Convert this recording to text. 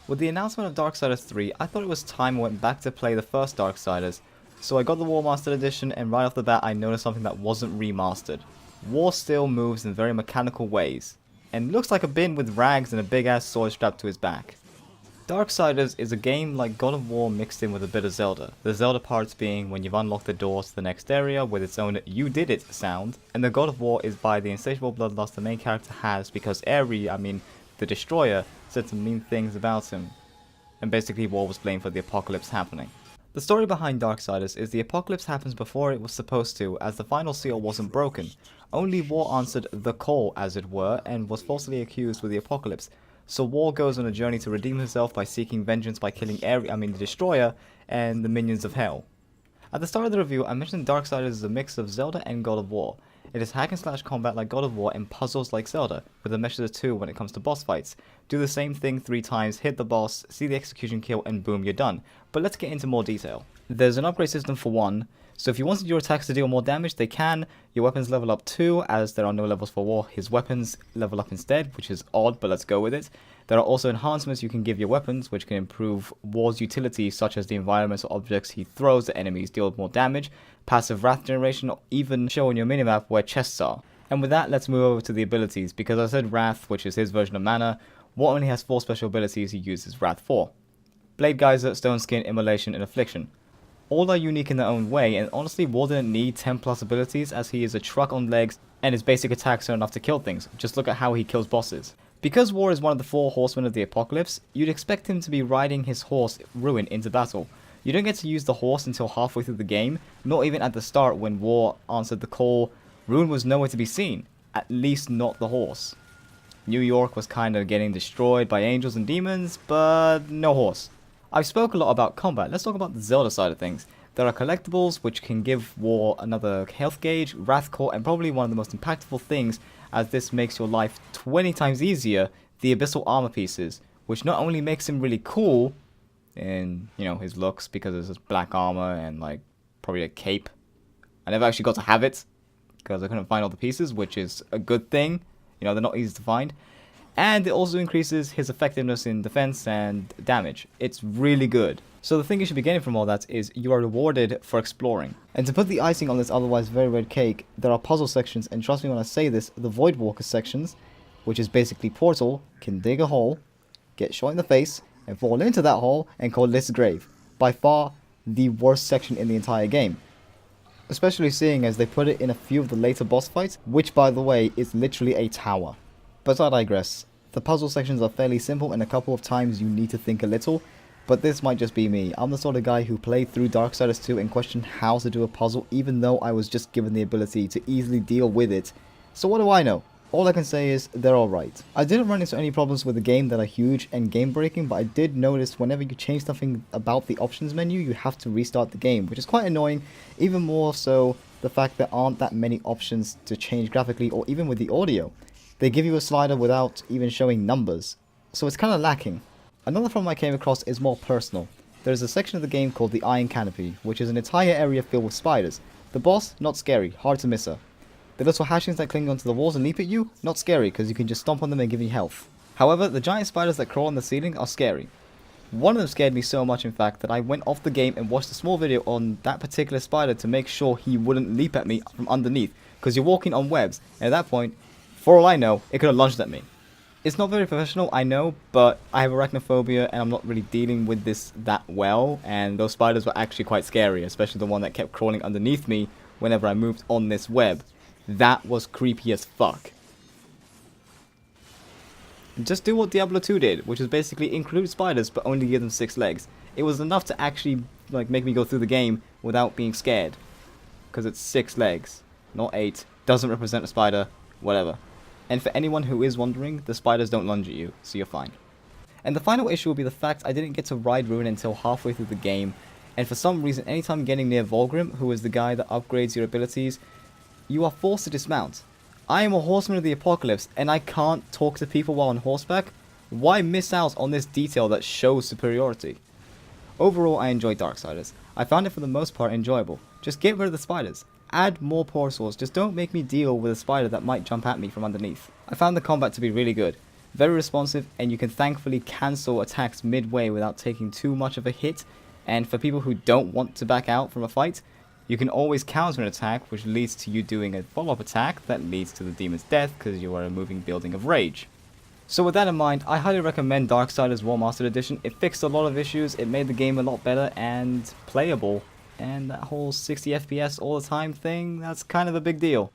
With the announcement of Darksiders 3, I thought it was time I went back to play the first Darksiders, so I got the Warmastered edition, and right off the bat I noticed something that wasn't remastered. War still moves in very mechanical ways, and looks like a bin with rags and a big ass sword strapped to his back. Darksiders is a game like God of War mixed in with a bit of Zelda, the Zelda parts being when you've unlocked the door to the next area with its own "you did it" sound, and the God of War is by the insatiable bloodlust the main character has because the Destroyer, said some mean things about him, and basically War was blamed for the apocalypse happening. The story behind Darksiders is the apocalypse happens before it was supposed to, as the final seal wasn't broken. Only War answered the call, as it were, and was falsely accused with the apocalypse. So War goes on a journey to redeem himself by seeking vengeance by killing the Destroyer and the minions of Hell. At the start of the review, I mentioned Darksiders is a mix of Zelda and God of War. It is hack and slash combat like God of War and puzzles like Zelda, with a mesh of the two when it comes to boss fights. Do the same thing 3 times, hit the boss, see the execution kill, and boom, you're done. But let's get into more detail. There's an upgrade system for one, so if you wanted your attacks to deal more damage, they can. Your weapons level up too, as there are no levels for War. His weapons level up instead, which is odd, but let's go with it. There are also enhancements you can give your weapons, which can improve War's utility, such as the environmental objects he throws at enemies deal more damage, passive wrath generation, or even show on your minimap where chests are. And with that, let's move over to the abilities, because I said Wrath, which is his version of mana. War only has 4 special abilities he uses Wrath for. Blade Geyser, Stone Skin, Immolation, and Affliction. All are unique in their own way, and honestly War didn't need 10 plus abilities as he is a truck on legs and his basic attacks are enough to kill things. Just look at how he kills bosses. Because War is one of the 4 horsemen of the apocalypse, you'd expect him to be riding his horse Ruin into battle. You don't get to use the horse until halfway through the game, not even at the start when War answered the call. Ruin was nowhere to be seen, at least not the horse. New York was kinda getting destroyed by angels and demons, but no horse. I've spoke a lot about combat, let's talk about the Zelda side of things. There are collectibles which can give War another health gauge, Wrath Core, and probably one of the most impactful things, as this makes your life 20 times easier, the Abyssal Armor pieces, which not only makes him really cool in, his looks, because it's just black armor and like probably a cape. I never actually got to have it because I couldn't find all the pieces, which is a good thing. They're not easy to find. And it also increases his effectiveness in defense and damage. It's really good. So the thing you should be getting from all that is you are rewarded for exploring. And to put the icing on this otherwise very red cake, there are puzzle sections, and trust me when I say this, the Voidwalker sections, which is basically Portal, can dig a hole, get shot in the face, and fall into that hole and call this grave. By far the worst section in the entire game. Especially seeing as they put it in a few of the later boss fights, which by the way is literally a tower. But I digress. The puzzle sections are fairly simple, and a couple of times you need to think a little, but this might just be me. I'm the sort of guy who played through Darksiders 2 and questioned how to do a puzzle even though I was just given the ability to easily deal with it. So what do I know? All I can say is they're alright. I didn't run into any problems with the game that are huge and game breaking, but I did notice whenever you change something about the options menu, you have to restart the game, which is quite annoying. Even more so the fact there aren't that many options to change graphically or even with the audio. They give you a slider without even showing numbers, so it's kind of lacking. Another problem I came across is more personal. There is a section of the game called the Iron Canopy, which is an entire area filled with spiders. The boss, not scary, hard to miss her. The little hatchings that cling onto the walls and leap at you, not scary because you can just stomp on them and give you health. However, the giant spiders that crawl on the ceiling are scary. One of them scared me so much in fact that I went off the game and watched a small video on that particular spider to make sure he wouldn't leap at me from underneath, because you're walking on webs, and at that point, for all I know, it could have lunged at me. It's not very professional, I know, but I have arachnophobia and I'm not really dealing with this that well, and those spiders were actually quite scary, especially the one that kept crawling underneath me whenever I moved on this web. That was creepy as fuck. Just do what Diablo 2 did, which is basically include spiders but only give them 6 legs. It was enough to actually make me go through the game without being scared. Because it's 6 legs, not 8, doesn't represent a spider, whatever. And for anyone who is wondering, the spiders don't lunge at you, so you're fine. And the final issue will be the fact I didn't get to ride Ruin until halfway through the game, and for some reason anytime getting near Volgrim, who is the guy that upgrades your abilities, you are forced to dismount. I am a horseman of the apocalypse, and I can't talk to people while on horseback. Why miss out on this detail that shows superiority? Overall, I enjoyed Darksiders. I found it for the most part enjoyable. Just get rid of the spiders. Add more portals, just don't make me deal with a spider that might jump at me from underneath. I found the combat to be really good. very responsive, and you can thankfully cancel attacks midway without taking too much of a hit. And for people who don't want to back out from a fight, you can always counter an attack, which leads to you doing a follow-up attack that leads to the demon's death because you are removing Building of Rage. So with that in mind, I highly recommend Darksiders Warmastered Edition. It fixed a lot of issues, it made the game a lot better and playable, and that whole 60 FPS all the time thing, that's kind of a big deal.